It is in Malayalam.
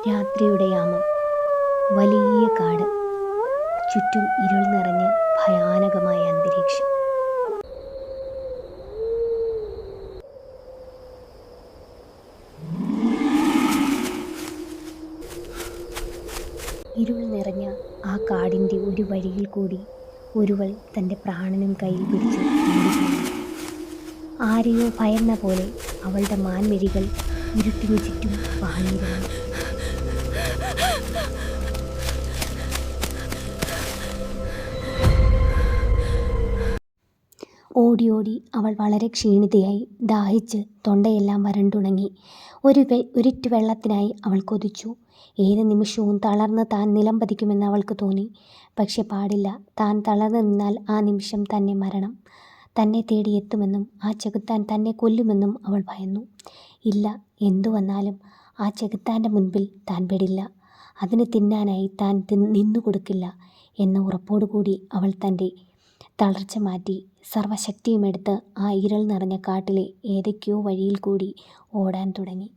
രാത്രിയുടെ യാമം. വലിയ കാട്. ചുറ്റും ഇരുൾ നിറഞ്ഞ് ഭയാനകമായ അന്തരീക്ഷം. ഇരുൾ നിറഞ്ഞ ആ കാടിൻ്റെ ഒരു വഴിയിൽ കൂടി ഒരുവൾ തൻ്റെ പ്രാണനും കയ്യിൽ പിടിച്ച് ഓടിപ്പോയി. ആരെയോ ഭയന്ന പോലെ അവളുടെ മാൻമിഴികൾ ഇരുട്ടിനു ചുറ്റും പാഞ്ഞിരുന്നു. ഓടി ഓടി അവൾ വളരെ ക്ഷീണിതയായി. ദാഹിച്ച് തൊണ്ടയെല്ലാം വരണ്ടുണങ്ങി. ഒരിറ്റു വെള്ളത്തിനായി അവൾ കൊതിച്ചു. ഏത് നിമിഷവും തളർന്ന് താൻ നിലം പതിക്കുമെന്ന് അവൾക്ക് തോന്നി. പക്ഷെ പാടില്ല. താൻ തളർന്നു നിന്നാൽ ആ നിമിഷം തന്നെ മരണം തന്നെ തേടി എത്തുമെന്നും ആ ചെകുത്താൻ തന്നെ കൊല്ലുമെന്നും അവൾ ഭയന്നു. ഇല്ല, എന്തു വന്നാലും ആ ചെകുത്താൻ്റെ മുൻപിൽ താൻ പെടില്ല. അതിന് തിന്നാനായി താൻ നിന്നു കൊടുക്കില്ല എന്ന ഉറപ്പോടുകൂടി അവൾ തൻ്റെ തളർച്ച മാറ്റി സർവശക്തിയുമെടുത്ത് ആ ഇരുൾ നിറഞ്ഞ കാട്ടിലെ ഏതൊക്കെയോ വഴിയിൽ കൂടി ഓടാൻ തുടങ്ങി.